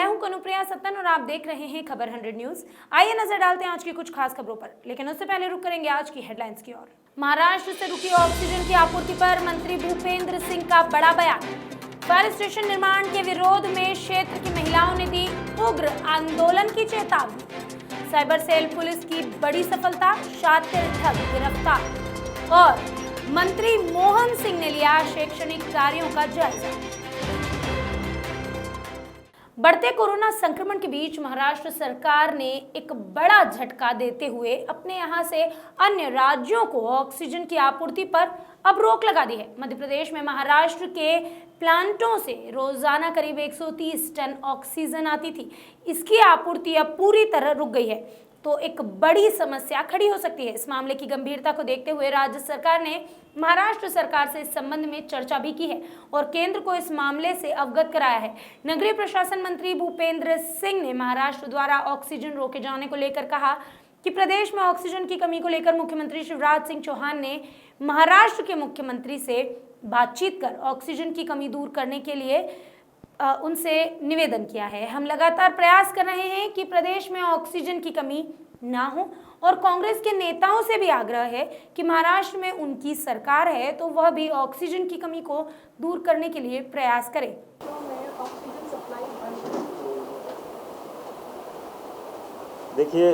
मैं हूं कनुप्रिया सत्तन और आप देख रहे हैं खबर 100 न्यूज। आइए नजर डालते हैं आज की कुछ खास खबरों पर, लेकिन उससे पहले रुक करेंगे आज की हेडलाइंस की ओर। महाराष्ट्र से रुकी ऑक्सीजन की आपूर्ति पर मंत्री भूपेंद्र सिंह का बड़ा बयान। फायर स्टेशन निर्माण के विरोध में क्षेत्र की महिलाओं ने दी उग्र आंदोलन की चेतावनी। साइबर सेल पुलिस की बड़ी सफलता, शातिर ठग गिरफ्तार। और मंत्री मोहन सिंह ने लिया शैक्षणिक कार्यों का जायजा। बढ़ते कोरोना संक्रमण के बीच महाराष्ट्र सरकार ने एक बड़ा झटका देते हुए अपने यहां से अन्य राज्यों को ऑक्सीजन की आपूर्ति पर अब रोक लगा दी है। मध्य प्रदेश में महाराष्ट्र के प्लांटों से रोजाना करीब 130 टन ऑक्सीजन आती थी। इसकी आपूर्ति अब पूरी तरह रुक गई है, तो एक बड़ी समस्या खड़ी हो सकती है। इस मामले की गंभीरता को देखते हुए राज्य सरकार ने महाराष्ट्र सरकार से इस संबंध में चर्चा भी की है और केंद्र को इस मामले से अवगत कराया है। नगरीय प्रशासन मंत्री भूपेंद्र सिंह ने महाराष्ट्र द्वारा ऑक्सीजन रोके जाने को लेकर कहा कि प्रदेश में ऑक्सीजन की कमी को लेकर मुख्यमंत्री शिवराज सिंह चौहान ने महाराष्ट्र के मुख्यमंत्री से बातचीत कर ऑक्सीजन की कमी दूर करने के लिए उनसे निवेदन किया है। हम लगातार प्रयास कर रहे हैं कि प्रदेश में ऑक्सीजन की कमी ना हो और कांग्रेस के नेताओं से भी आग्रह है कि महाराष्ट्र में उनकी सरकार है तो वह भी ऑक्सीजन की कमी को दूर करने के लिए प्रयास करे। देखिए,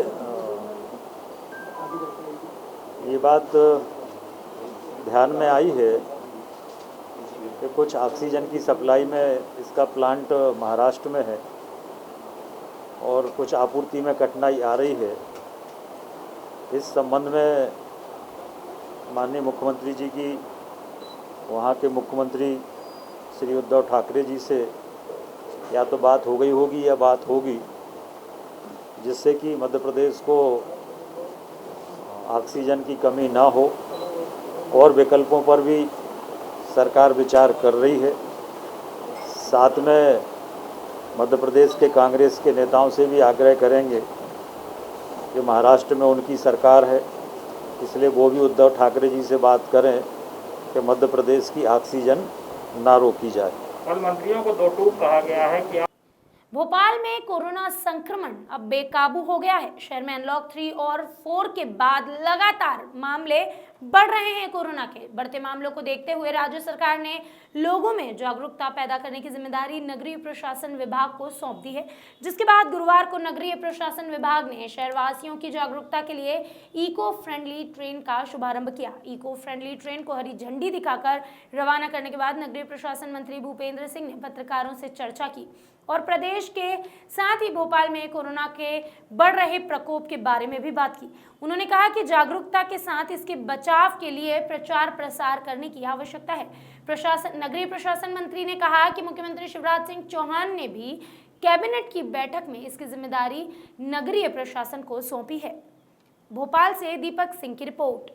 ये बात ध्यान में आई है कि कुछ ऑक्सीजन की सप्लाई में इसका प्लांट महाराष्ट्र में है और कुछ आपूर्ति में कठिनाई आ रही है। इस संबंध में माननीय मुख्यमंत्री जी की वहाँ के मुख्यमंत्री श्री उद्धव ठाकरे जी से या तो बात हो गई होगी या बात होगी, जिससे कि मध्य प्रदेश को ऑक्सीजन की कमी ना हो और विकल्पों पर भी सरकार विचार कर रही है। साथ में मध्य प्रदेश के कांग्रेस के नेताओं से भी आग्रह करेंगे कि महाराष्ट्र में उनकी सरकार है, इसलिए वो भी उद्धव ठाकरे जी से बात करें कि मध्य प्रदेश की ऑक्सीजन ना रोकी जाए। कल मंत्रियों को दो टूक कहा गया है कि भोपाल में कोरोना संक्रमण अब बेकाबू हो गया है। शहर में अनलॉक 3 और 4 के बाद लगातार मामले बढ़ रहे हैं। कोरोना के बढ़ते मामलों को देखते हुए राज्य सरकार ने लोगों में जागरूकता पैदा करने की जिम्मेदारी नगरीय प्रशासन विभाग को सौंप दी है, जिसके बाद गुरुवार को नगरीय प्रशासन विभाग ने शहरवासियों की जागरूकता के लिए इको फ्रेंडली ट्रेन का शुभारंभ किया। इको फ्रेंडली ट्रेन को हरी झंडी दिखाकर रवाना करने के बाद नगरीय प्रशासन मंत्री भूपेंद्र सिंह ने पत्रकारों से चर्चा की और प्रदेश के साथ ही भोपाल में कोरोना के बढ़ रहे प्रकोप के बारे में भी बात की। उन्होंने कहा कि जागरूकता के साथ इसके बचाव के लिए प्रचार प्रसार करने की आवश्यकता है। नगरीय प्रशासन मंत्री ने कहा कि मुख्यमंत्री शिवराज सिंह चौहान ने भी कैबिनेट की बैठक में इसकी जिम्मेदारी नगरीय प्रशासन को सौंपी है। भोपाल से दीपक सिंह की रिपोर्ट।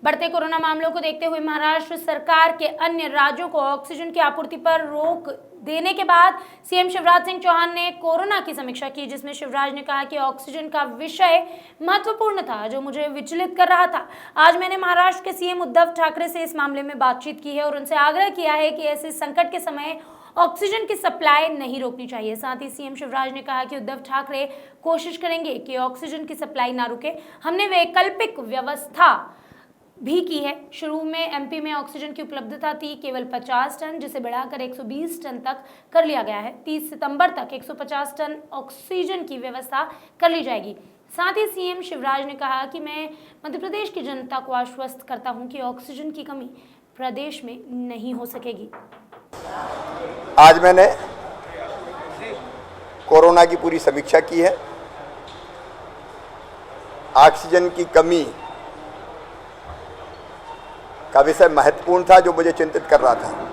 बढ़ते कोरोना मामलों को देखते हुए महाराष्ट्र सरकार के अन्य राज्यों को ऑक्सीजन की आपूर्ति पर रोक देने के बाद सीएम शिवराज सिंह चौहान ने कोरोना की समीक्षा की, जिसमें शिवराज ने कहा कि ऑक्सीजन का विषय महत्वपूर्ण था जो मुझे विचलित कर रहा था। आज मैंने महाराष्ट्र के सीएम उद्धव ठाकरे से इस मामले में बातचीत की है और उनसे आग्रह किया है कि ऐसे संकट के समय ऑक्सीजन की सप्लाई नहीं रोकनी चाहिए। साथ ही सीएम शिवराज ने कहा कि उद्धव ठाकरे कोशिश करेंगे कि ऑक्सीजन की सप्लाई ना रुके। हमने वैकल्पिक व्यवस्था भी की है। शुरू में एमपी में ऑक्सीजन की उपलब्धता थी केवल 50 टन, जिसे बढ़ाकर 120 टन तक कर लिया गया है। 30 सितंबर तक 150 टन ऑक्सीजन की व्यवस्था कर ली जाएगी। साथ ही सीएम शिवराज ने कहा कि मैं मध्य प्रदेश की जनता को आश्वस्त करता हूं कि ऑक्सीजन की कमी प्रदेश में नहीं हो सकेगी। आज मैंने कोरोना की पूरी समीक्षा की है। ऑक्सीजन की कमी का विषय महत्वपूर्ण था जो मुझे चिंतित कर रहा था।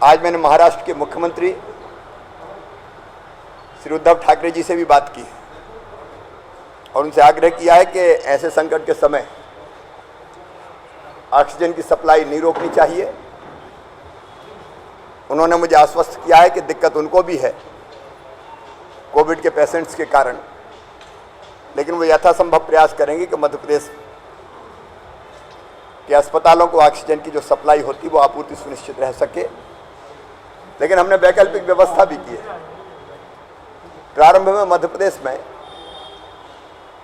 आज मैंने महाराष्ट्र के मुख्यमंत्री श्री उद्धव ठाकरे जी से भी बात की और उनसे आग्रह किया है कि ऐसे संकट के समय ऑक्सीजन की सप्लाई नहीं रोकनी चाहिए। उन्होंने मुझे आश्वस्त किया है कि दिक्कत उनको भी है कोविड के पेशेंट्स के कारण, लेकिन वो यथासंभव प्रयास करेंगे कि मध्य प्रदेश के अस्पतालों को ऑक्सीजन की जो सप्लाई होती है वो आपूर्ति सुनिश्चित रह सके। लेकिन हमने वैकल्पिक व्यवस्था भी की है। प्रारंभ में मध्य प्रदेश में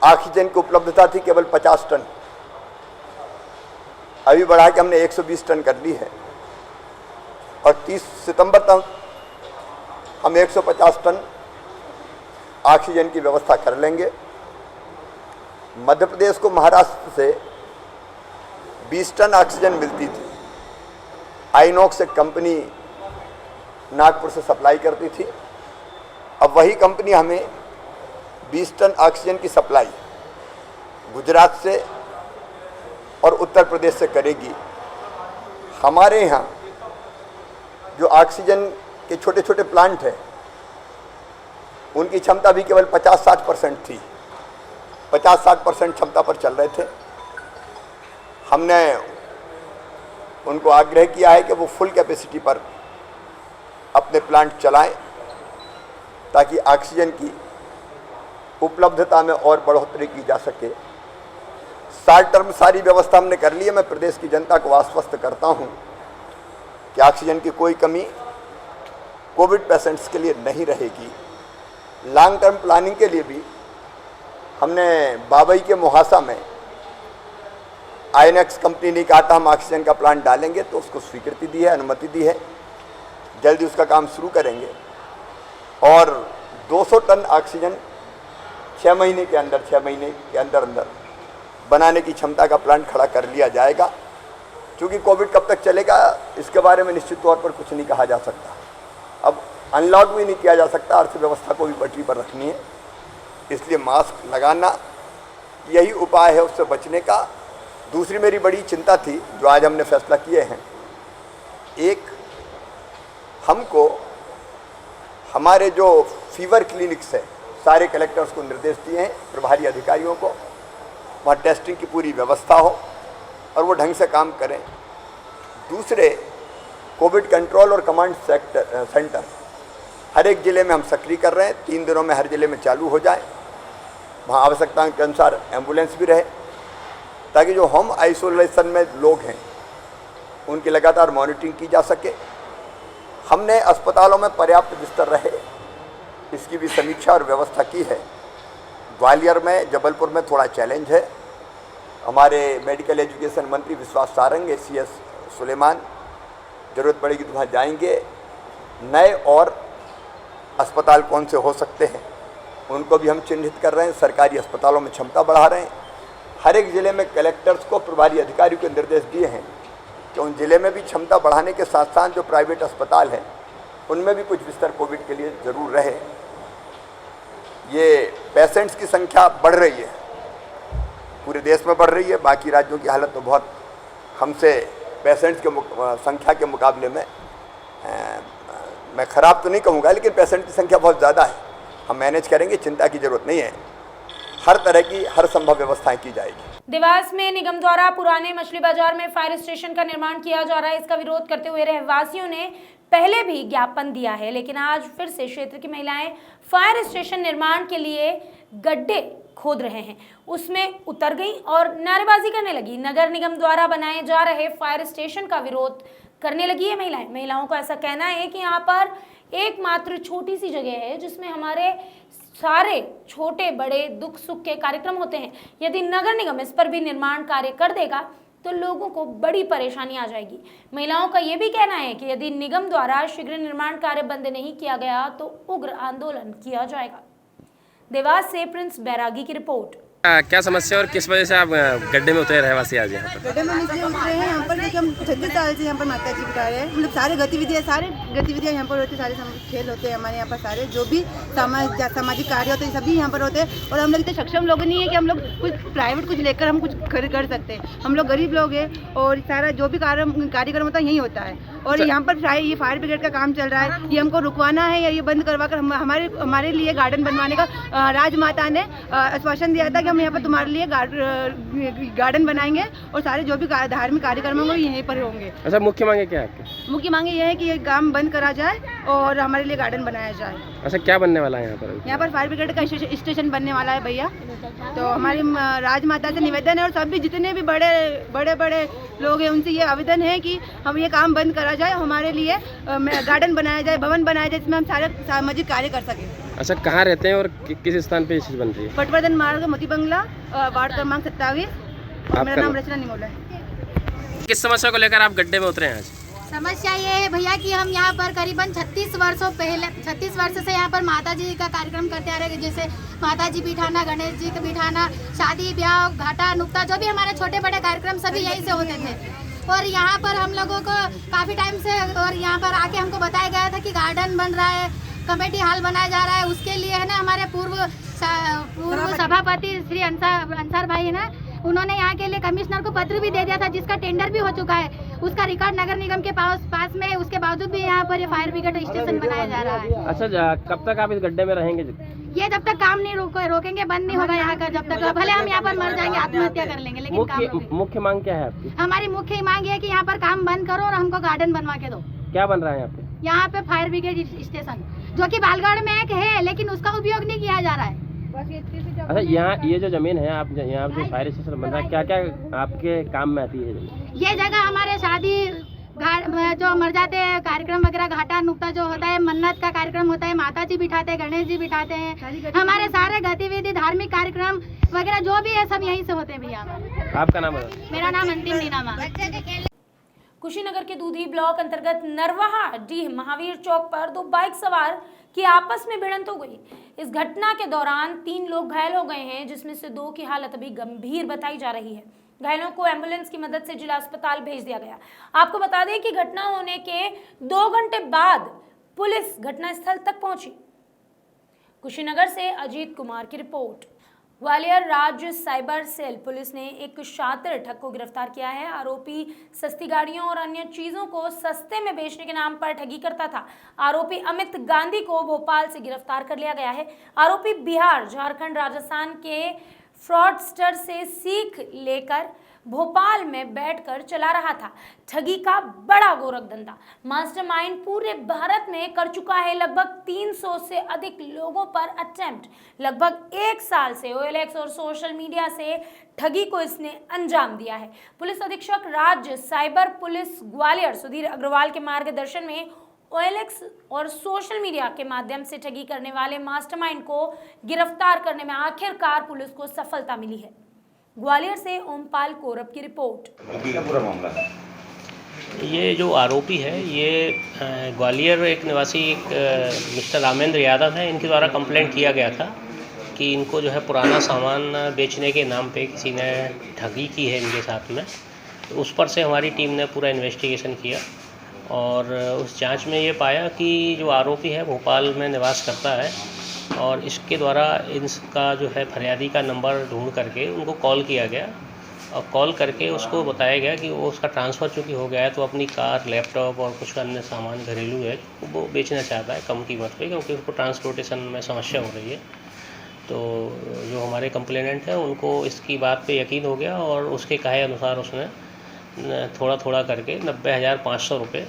ऑक्सीजन की उपलब्धता थी केवल 50 टन, अभी बढ़ा के हमने 120 टन कर ली है और 30 सितंबर तक हम 150 टन ऑक्सीजन की व्यवस्था कर लेंगे। मध्य प्रदेश को महाराष्ट्र से 20 टन ऑक्सीजन मिलती थी। आइनॉक्स एक कंपनी नागपुर से सप्लाई करती थी, अब वही कंपनी हमें 20 टन ऑक्सीजन की सप्लाई गुजरात से और उत्तर प्रदेश से करेगी। हमारे यहाँ जो ऑक्सीजन के छोटे छोटे प्लांट हैं उनकी क्षमता भी केवल 50-60% थी, 50-60% क्षमता पर चल रहे थे। हमने उनको आग्रह किया है कि वो फुल कैपेसिटी पर अपने प्लांट चलाएं ताकि ऑक्सीजन की उपलब्धता में और बढ़ोतरी की जा सके। शॉर्ट टर्म सारी व्यवस्था हमने कर ली है। मैं प्रदेश की जनता को आश्वस्त करता हूं कि ऑक्सीजन की कोई कमी कोविड पेशेंट्स के लिए नहीं रहेगी। लॉन्ग टर्म प्लानिंग के लिए भी हमने बाबई के मुहासा में आइनॉक्स कंपनी ने कहा था हम ऑक्सीजन का प्लांट डालेंगे, तो उसको स्वीकृति दी है, अनुमति दी है, जल्दी उसका काम शुरू करेंगे और 200 टन ऑक्सीजन 6 महीने के अंदर बनाने की क्षमता का प्लांट खड़ा कर लिया जाएगा। क्योंकि कोविड कब तक चलेगा इसके बारे में निश्चित तौर पर कुछ नहीं कहा जा सकता। अब अनलॉक भी नहीं किया जा सकता, अर्थव्यवस्था को भी पटरी पर रखनी है, इसलिए मास्क लगाना यही उपाय है उससे बचने का। दूसरी मेरी बड़ी चिंता थी जो आज हमने फैसला किए हैं, एक हमको हमारे जो फीवर क्लिनिक्स है सारे कलेक्टर्स को निर्देश दिए हैं, प्रभारी अधिकारियों को, वहाँ टेस्टिंग की पूरी व्यवस्था हो और वो ढंग से काम करें। दूसरे, कोविड कंट्रोल और कमांड सेंटर हर एक ज़िले में हम सक्रिय कर रहे हैं, 3 दिनों में हर ज़िले में चालू हो जाए। वहाँ आवश्यकता के अनुसार एम्बुलेंस भी रहे ताकि जो होम आइसोलेशन में लोग हैं उनकी लगातार मॉनिटरिंग की जा सके। हमने अस्पतालों में पर्याप्त बिस्तर रहे इसकी भी समीक्षा और व्यवस्था की है। ग्वालियर में, जबलपुर में थोड़ा चैलेंज है। हमारे मेडिकल एजुकेशन मंत्री विश्वास सारंग, CS सुलेमान, ज़रूरत पड़ेगी तो वहाँ जाएंगे। नए और अस्पताल कौन से हो सकते हैं उनको भी हम चिन्हित कर रहे हैं, सरकारी अस्पतालों में क्षमता बढ़ा रहे हैं। हर एक ज़िले में कलेक्टर्स को, प्रभारी अधिकारियों को निर्देश दिए हैं कि उन ज़िले में भी क्षमता बढ़ाने के साथ साथ जो प्राइवेट अस्पताल हैं उनमें भी कुछ बिस्तर कोविड के लिए ज़रूर रहे। ये पेशेंट्स की संख्या बढ़ रही है, पूरे देश में बढ़ रही है, बाकी राज्यों की हालत तो बहुत हमसे पेशेंट्स के संख्या के मुकाबले में मैं ख़राब तो नहीं कहूँगा, लेकिन पेशेंट की संख्या बहुत ज़्यादा है। हम मैनेज करेंगे, चिंता की ज़रूरत नहीं है। हर तरह की हर संभव व्यवस्थाएं की जाएगी। देवास में निगम द्वारा पुराने मछली बाजार में फायर स्टेशन का निर्माण किया जा रहा है। इसका विरोध करते हुए रहवासियों ने पहले भी ज्ञापन दिया है, लेकिन आज फिर से क्षेत्र की महिलाएं फायर स्टेशन निर्माण के लिए गड्ढे खोद रहे हैं, उसमें उतर गई और नारेबाजी करने लगी। नगर निगम द्वारा बनाए जा रहे फायर स्टेशन का विरोध करने लगी है महिलाओं को ऐसा कहना है कि यहाँ पर एकमात्र छोटी सी जगह है जिसमें हमारे सारे छोटे बड़े दुख सुख के कार्यक्रम होते हैं। यदि नगर निगम इस पर भी निर्माण कार्य कर देगा तो लोगों को बड़ी परेशानी आ जाएगी। महिलाओं का ये भी कहना है कि यदि निगम द्वारा शीघ्र निर्माण कार्य बंद नहीं किया गया तो उग्र आंदोलन किया जाएगा। देवास से प्रिंस बैरागी की रिपोर्ट। क्या समस्या और किस वजह से आप गड्ढे में उतरे रहवासी आज यहाँ पर? गड्ढे में इसलिए उतरे हैं यहाँ पर क्योंकि हम 36 साल से यहाँ पर माता जी बिता रहे हैं। मतलब सारी गतिविधियाँ यहाँ पर होती है, सारे खेल होते हैं हमारे यहाँ पर, सारे जो भी सामाजिक कार्य होते हैं सभी यहाँ पर होते हैं। और हम लोग इतने सक्षम लोग नहीं है कि हम लोग कुछ प्राइवेट कुछ लेकर हम कुछ कर सकते हैं। हम लोग गरीब लोग हैं और सारा जो भी कार्यक्रम होता है यही होता है। और यहाँ पर ये फायर ब्रिगेड का काम चल रहा है, ये हमको रुकवाना है या ये बंद करवा कर हमारे लिए गार्डन बनवाने का राजमाता ने आश्वासन दिया था कि हम यहाँ पर तुम्हारे लिए गार्डन बनाएंगे और सारे जो भी धार्मिक कार्यक्रम होंगे यहीं पर होंगे। अच्छा, मुख्य मांगे क्या है आपकी? मुख्य मांगे ये है कि ये काम बंद करा जाए और हमारे लिए गार्डन बनाया जाए। अच्छा, क्या बनने वाला है यहाँ पर? यहाँ पर फायर ब्रिगेड का स्टेशन बनने वाला है भैया। तो हमारी राजमाता से निवेदन है और सभी जितने भी बड़े लोग हैं उनसे ये आवेदन है कि हम ये काम बंद करा जाए, हमारे लिए गार्डन बनाया जाए, भवन बनाया जाए, जिसमें हम सारे सामाजिक कार्य कर सकें। अच्छा, कहाँ रहते हैं और किस स्थान पे ये चीज़ बन रही है? पटवर्धन मार्ग, मोती बंगला, वार्ड क्रमांक 27, और मेरा नाम रचना निमोला है। किस समस्या को लेकर आप गड्ढे में उतरे हैं आज? समस्या ये है भैया कि हम यहाँ पर करीबन 36 वर्ष से यहाँ पर माता जी का कार्यक्रम करते आ रहे हैं, जैसे माता जी बिठाना, गणेश जी का बिठाना, शादी ब्याह, घाटा नुक्ता, जो भी हमारे छोटे बड़े कार्यक्रम सभी यहीं से होते थे। और यहाँ पर हम लोगों को काफ़ी टाइम से और यहाँ पर आके हमको बताया गया था कि गार्डन बन रहा है, कमेटी हॉल बनाया जा रहा है, उसके लिए है ना हमारे पूर्व सभापति श्री अंसार भाई है ना, उन्होंने यहाँ के लिए कमिश्नर को पत्र भी दे दिया था, जिसका टेंडर भी हो चुका है, उसका रिकॉर्ड नगर निगम के पास में है। उसके बावजूद भी यहाँ पर फायर ब्रिगेड स्टेशन बनाया जा रहा है। अच्छा, कब तक आप इस गड्ढे में रहेंगे? ये जब तक काम नहीं रोकेंगे, बंद नहीं होगा यहाँ का, जब तक भले हम यहाँ पर मर जाएंगे, आत्महत्या कर लेंगे, लेकिन काम मुख्य मांग क्या है आपकी? हमारी मुख्य मांग ये है कि यहाँ पर काम बंद करो और हमको गार्डन बनवा के दो। क्या बन रहा है यहाँ पे? यहाँ पे फायर ब्रिगेड स्टेशन, जो कि बालगढ़ में एक है, लेकिन उसका उपयोग नहीं किया जा रहा है। अच्छा, यहाँ ये जो जमीन है, आप यहाँ जो फायर स्टेशन बन रहा है, क्या क्या आपके काम में आती है जमीन? ये जगह हमारे शादी जो मर जाते हैं, कार्यक्रम वगैरह, घाटा नुक्ता जो होता है, मन्नत का कार्यक्रम होता है, माता जी बिठाते हैं, गणेश जी बिठाते हैं, हमारे सारे गतिविधि, धार्मिक कार्यक्रम वगैरह जो भी है सब यहीं से होते हैं भैया। आपका नाम है? मेरा नाम अंतिम नीनामा। कुशीनगर के दूधी ब्लॉक अंतर्गत नरवाहा डीह महावीर चौक पर दो बाइक सवार की आपस में भिड़ंत हो गई। इस घटना के दौरान 3 लोग घायल हो गए हैं, जिसमें से 2 की हालत अभी गंभीर बताई जा रही है। घायलों को एम्बुलेंस की मदद से जिला अस्पताल भेज दिया गया। आपको बता दें कि घटना होने के 2 घंटे बाद पुलिस घटनास्थल तक पहुंची। कुशीनगर से अजीत कुमार की रिपोर्ट। ग्वालियर राज्य साइबर सेल पुलिस ने एक शातिर ठग को गिरफ्तार किया है। आरोपी सस्ती गाड़ियों और अन्य चीजों को सस्ते में बेचने के नाम पर ठगी करता था। आरोपी अमित गांधी को भोपाल से गिरफ्तार कर लिया गया है। आरोपी बिहार, झारखंड, राजस्थान के फ्रॉडस्टर से सीख लेकर भोपाल में बैठकर चला रहा था। ठगी का बड़ा गोरखधंधा मास्टरमाइंड पूरे भारत में कर चुका है। लगभग 300 से अधिक लोगों पर अटेम्प्ट। लगभग 1 साल से OLX और सोशल मीडिया से ठगी को इसने अंजाम दिया है। पुलिस अधीक्षक राज्य साइबर पुलिस ग्वालियर सुधीर अग्रवाल के मार्गदर्शन में OLX और सोशल मीडिया के माध्यम से ठगी करने वाले मास्टरमाइंड को गिरफ्तार करने में आखिरकार पुलिस को सफलता मिली है। ग्वालियर से ओमपाल कोरब की रिपोर्ट। क्या पूरा मामला है? ये जो आरोपी है ये ग्वालियर एक निवासी मिस्टर रामेंद्र यादव है। इनके द्वारा कंप्लेंट किया गया था कि इनको जो है पुराना सामान बेचने के नाम पे किसी ने ठगी की है इनके साथ में। तो उस पर से हमारी टीम ने पूरा इन्वेस्टिगेशन किया और उस जांच में ये पाया कि जो आरोपी है भोपाल में निवास करता है और इसके द्वारा इसका जो है फरियादी का नंबर ढूंढ करके उनको कॉल किया गया और कॉल करके उसको बताया गया कि वो उसका ट्रांसफ़र चूँकि हो गया है तो अपनी कार, लैपटॉप और कुछ अन्य सामान घरेलू है वो बेचना चाहता है कम कीमत पे, क्योंकि उसको ट्रांसपोर्टेशन में समस्या हो रही है। तो जो हमारे कंप्लेनेंट हैं उनको इसकी बात पे यकीन हो गया और उसके कहे अनुसार उसने थोड़ा थोड़ा करके 90,500 रुपये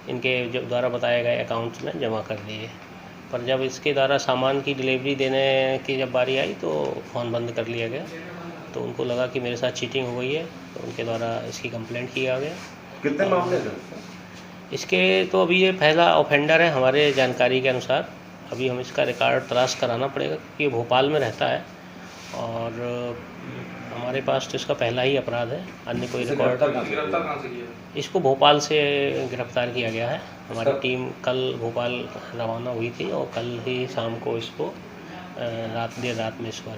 इनके जो द्वारा बताए गए अकाउंट में जमा कर दिए। पर जब इसके द्वारा सामान की डिलीवरी देने की जब बारी आई तो फ़ोन बंद कर लिया गया। तो उनको लगा कि मेरे साथ चीटिंग हो गई है तो उनके द्वारा इसकी कंप्लेंट किया गया। कितने मामले हैं इसके? तो अभी ये पहला ऑफेंडर है हमारे जानकारी के अनुसार। अभी हम इसका रिकॉर्ड तलाश कराना पड़ेगा क्योंकि ये भोपाल में रहता है और हमारे पास तो इसका पहला ही अपराध है। अन्य कोई रिकॉर्ड इसको भोपाल से गिरफ्तार किया गया है। हमारी टीम कल भोपाल रवाना हुई थी और कल ही शाम को इसको देर रात में इसको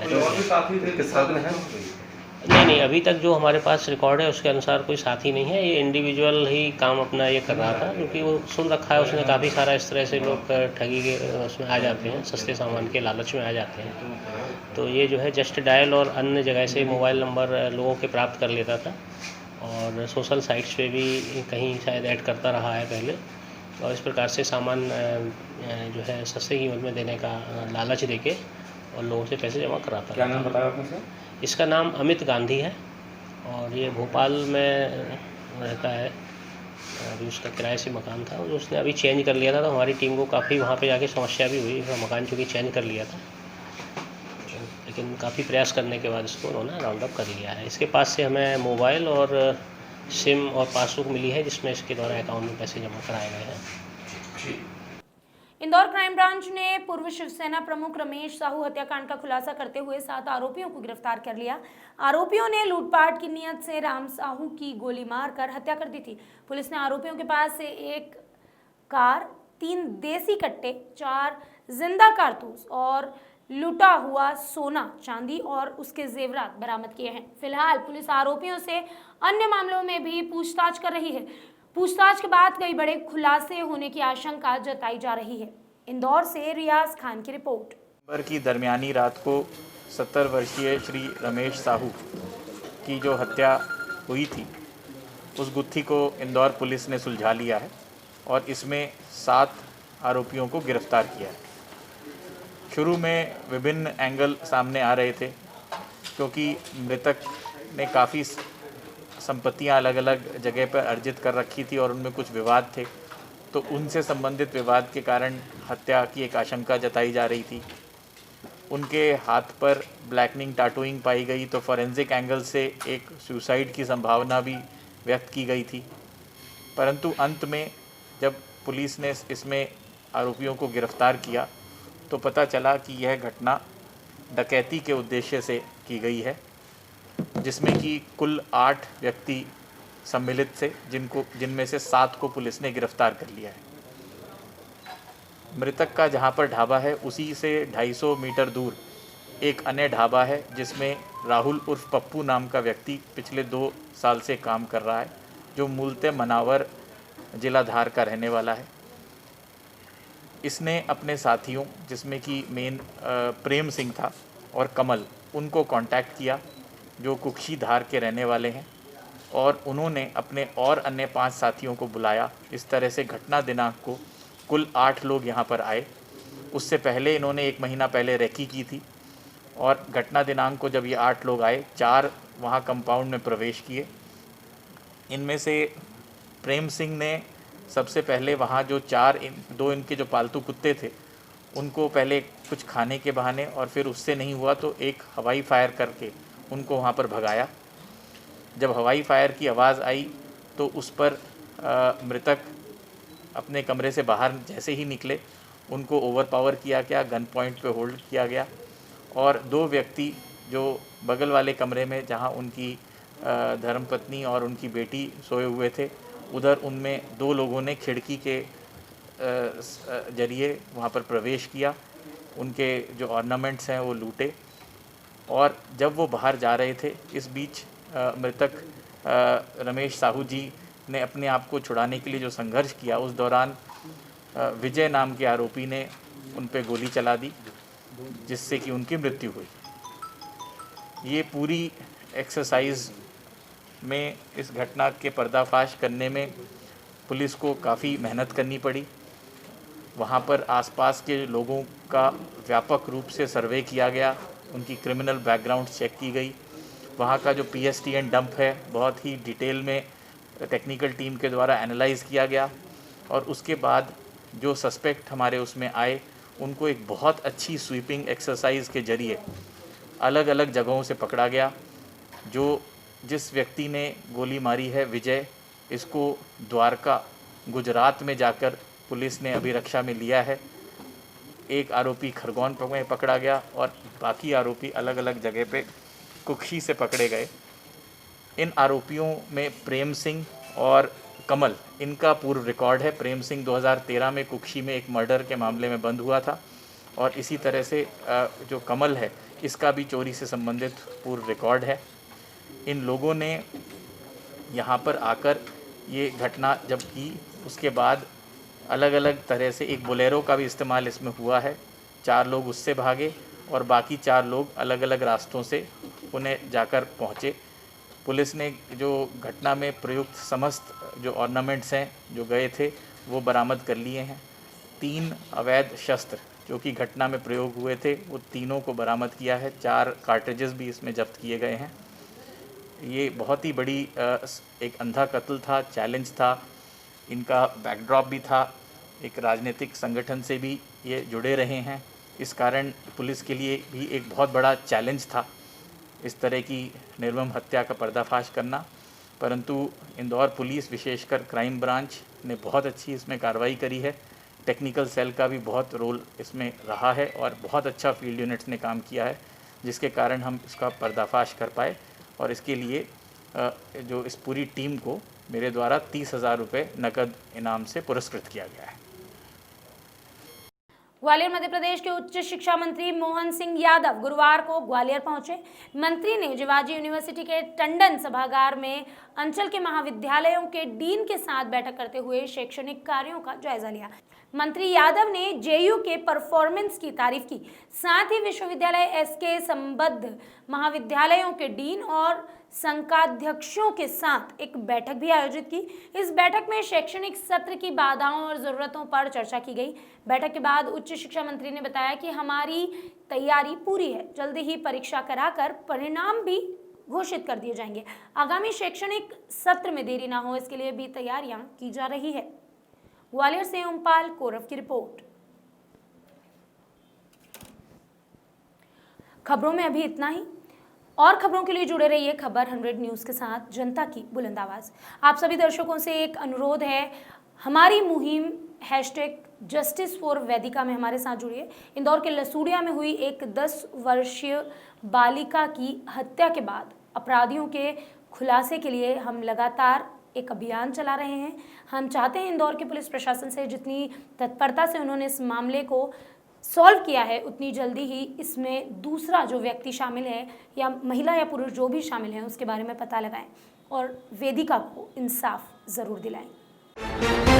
नहीं, अभी तक जो हमारे पास रिकॉर्ड है उसके अनुसार कोई साथी नहीं है। ये इंडिविजुअल ही काम अपना ये कर रहा था क्योंकि वो सुन रखा है उसने काफ़ी सारा इस तरह से लोग ठगी के उसमें आ जाते हैं, सस्ते सामान के लालच में आ जाते हैं। तो ये जो है जस्ट डायल और अन्य जगह से मोबाइल नंबर लोगों के प्राप्त कर लेता था और सोशल साइट्स पे भी कहीं शायद ऐड करता रहा है पहले और इस प्रकार से सामान जो है सस्ते कीमत में देने का लालच देके और लोगों से पैसे जमा कराता। क्या नाम बताया आपने सर? इसका नाम अमित गांधी है और ये भोपाल में रहता है। अभी उसका किराए से मकान था जो उसने अभी चेंज कर लिया था तो हमारी टीम को काफ़ी वहाँ पे जाके समस्या भी हुई। मकान चूँकि चेंज कर लिया था लेकिन काफ़ी प्रयास करने के बाद इसको उन्होंने राउंड अप कर लिया है। इसके पास से हमें मोबाइल और सिम और पासबुक मिली है, जिसमें इसके द्वारा अकाउंट में पैसे जमा कराए गए हैं। इंदौर क्राइम ब्रांच ने पूर्व शिवसेना प्रमुख रमेश साहू हत्याकांड का खुलासा करते हुए 7 आरोपियों को गिरफ्तार कर लिया। आरोपियों ने लूटपाट की नीयत से राम साहू की गोली मारकर हत्या कर दी थी। पुलिस ने आरोपियों के पास से एक कार, 3 देसी कट्टे, 4 जिंदा कारतूस और लूटा हुआ सोना, चांदी और उसके जेवरात बरामद किए हैं। फिलहाल पुलिस आरोपियों से अन्य मामलों में भी पूछताछ कर रही है। पूछताछ के बाद कई बड़े खुलासे होने की आशंका जताई जा रही है। इंदौर से रियाज खान की रिपोर्ट। दिसंबर की दरमियानी रात को 70 वर्षीय श्री रमेश साहू की जो हत्या हुई थी, उस गुत्थी को इंदौर पुलिस ने सुलझा लिया है और इसमें 7 आरोपियों को गिरफ्तार किया है। शुरू में विभिन्न एंगल सामने आ रहे थे, क्योंकि मृतक ने काफ़ी संपत्तियां अलग अलग जगह पर अर्जित कर रखी थी और उनमें कुछ विवाद थे, तो उनसे संबंधित विवाद के कारण हत्या की एक आशंका जताई जा रही थी। उनके हाथ पर ब्लैकनिंग, टाटूइंग पाई गई, तो फॉरेंसिक एंगल से एक सुसाइड की संभावना भी व्यक्त की गई थी। परंतु अंत में जब पुलिस ने इसमें आरोपियों को गिरफ्तार किया तो पता चला कि यह घटना डकैती के उद्देश्य से की गई है, जिसमें कि कुल 8 व्यक्ति सम्मिलित थे, जिनमें से 7 को पुलिस ने गिरफ्तार कर लिया है। मृतक का जहां पर ढाबा है, उसी से 250 मीटर दूर एक अन्य ढाबा है, जिसमें राहुल उर्फ पप्पू नाम का व्यक्ति पिछले 2 साल से काम कर रहा है, जो मूलतः मनावर जिला धार का रहने वाला है। इसने अपने साथियों, जिसमें कि मेन प्रेम सिंह था और कमल, उनको कांटेक्ट किया, जो कुक्षी धार के रहने वाले हैं, और उन्होंने अपने और अन्य 5 साथियों को बुलाया। इस तरह से घटना दिनांक को कुल 8 लोग यहाँ पर आए। उससे पहले इन्होंने 1 महीना पहले रेकी की थी, और घटना दिनांक को जब ये 8 लोग आए, 4 वहाँ कंपाउंड में प्रवेश किए। इनमें से प्रेम सिंह ने सबसे पहले वहाँ जो 2 इनके जो पालतू कुत्ते थे, उनको पहले कुछ खाने के बहाने, और फिर उससे नहीं हुआ तो एक हवाई फायर करके उनको वहाँ पर भगाया। जब हवाई फायर की आवाज़ आई तो उस पर मृतक अपने कमरे से बाहर जैसे ही निकले, उनको ओवरपावर किया गया, गन पॉइंट पे होल्ड किया गया, और 2 व्यक्ति जो बगल वाले कमरे में जहाँ उनकी धर्मपत्नी और उनकी बेटी सोए हुए थे, उधर उनमें 2 लोगों ने खिड़की के जरिए वहाँ पर प्रवेश किया, उनके जो ऑर्नामेंट्स हैं वो लूटे, और जब वो बाहर जा रहे थे, इस बीच मृतक रमेश साहू जी ने अपने आप को छुड़ाने के लिए जो संघर्ष किया, उस दौरान विजय नाम के आरोपी ने उन पे गोली चला दी, जिससे कि उनकी मृत्यु हुई। ये पूरी एक्सरसाइज में इस घटना के पर्दाफाश करने में पुलिस को काफ़ी मेहनत करनी पड़ी। वहाँ पर आसपास के लोगों का व्यापक रूप से सर्वे किया गया, उनकी क्रिमिनल बैकग्राउंड चेक की गई। वहाँ का जो PSTN डंप है, बहुत ही डिटेल में टेक्निकल टीम के द्वारा एनालाइज़ किया गया, और उसके बाद जो सस्पेक्ट हमारे उसमें आए, उनको एक बहुत अच्छी स्वीपिंग एक्सरसाइज के जरिए अलग अलग जगहों से पकड़ा गया। जिस व्यक्ति ने गोली मारी है, विजय, इसको द्वारका गुजरात में जाकर पुलिस ने अभिरक्षा में लिया है। एक आरोपी खरगोन में पकड़ा गया, और बाकी आरोपी अलग अलग जगह पे कुक्षी से पकड़े गए। इन आरोपियों में प्रेम सिंह और कमल, इनका पूर्व रिकॉर्ड है। प्रेम सिंह 2013 में कुक्षी में एक मर्डर के मामले में बंद हुआ था, और इसी तरह से जो कमल है, इसका भी चोरी से संबंधित पूर्व रिकॉर्ड है। इन लोगों ने यहाँ पर आकर ये घटना जब की, उसके बाद अलग अलग तरह से एक बोलेरो का भी इस्तेमाल इसमें हुआ है। 4 लोग उससे भागे, और बाकी 4 लोग अलग अलग रास्तों से उन्हें जाकर पहुँचे। पुलिस ने जो घटना में प्रयुक्त समस्त जो ऑर्नामेंट्स हैं जो गए थे, वो बरामद कर लिए हैं। 3 अवैध शस्त्र जो कि घटना में प्रयोग हुए थे, वो तीनों को बरामद किया है। 4 कार्ट्रिजेस भी इसमें जब्त किए गए हैं। ये बहुत ही बड़ी एक अंधा कत्ल था, चैलेंज था। इनका बैकड्रॉप भी था, एक राजनीतिक संगठन से भी ये जुड़े रहे हैं। इस कारण पुलिस के लिए भी एक बहुत बड़ा चैलेंज था इस तरह की निर्मम हत्या का पर्दाफाश करना। परंतु इंदौर पुलिस विशेषकर क्राइम ब्रांच ने बहुत अच्छी इसमें कार्रवाई करी है। टेक्निकल सेल का भी बहुत रोल इसमें रहा है और बहुत अच्छा फील्ड यूनिट्स ने काम किया है, जिसके कारण हम इसका पर्दाफाश कर पाए। और इसके लिए जो इस पूरी टीम को मेरे द्वारा 30,000 रुपये नकद इनाम से पुरस्कृत किया गया है। ग्वालियर मध्य प्रदेश के उच्च शिक्षा मंत्री मोहन सिंह यादव गुरुवार को ग्वालियर पहुंचे। मंत्री ने जिवाजी यूनिवर्सिटी के टंडन सभागार में अंचल के महाविद्यालयों के डीन के साथ बैठक करते हुए शैक्षणिक कार्यों का जायजा लिया। मंत्री यादव ने जेयू के परफॉर्मेंस की तारीफ की, साथ ही विश्वविद्यालय एसके संबद्ध महाविद्यालयों के डीन और संकाध्यक्षों के साथ एक बैठक भी आयोजित की। इस बैठक में शैक्षणिक सत्र की बाधाओं और ज़रूरतों पर चर्चा की गई। बैठक के बाद उच्च शिक्षा मंत्री ने बताया कि हमारी तैयारी पूरी है, जल्दी ही परीक्षा कराकर परिणाम भी घोषित कर दिए जाएंगे। आगामी शैक्षणिक सत्र में देरी ना हो, इसके लिए भी तैयारियां की जा रही है। ग्वालियर से ओमपाल कोरव की रिपोर्ट। खबरों में अभी इतना ही। और खबरों के लिए जुड़े रहिए खबर 100 न्यूज़ के साथ, जनता की बुलंद आवाज़। आप सभी दर्शकों से एक अनुरोध है, हमारी मुहिम #जस्टिस फॉर वैदिका में हमारे साथ जुड़िए। इंदौर के लसूड़िया में हुई एक 10 वर्षीय बालिका की हत्या के बाद अपराधियों के खुलासे के लिए हम लगातार एक अभियान चला रहे हैं। हम चाहते हैं इंदौर के पुलिस प्रशासन से जितनी तत्परता से उन्होंने इस मामले को सॉल्व किया है, उतनी जल्दी ही इसमें दूसरा जो व्यक्ति शामिल है या महिला या पुरुष जो भी शामिल है उसके बारे में पता लगाएं और वेदिका को इंसाफ ज़रूर दिलाएं।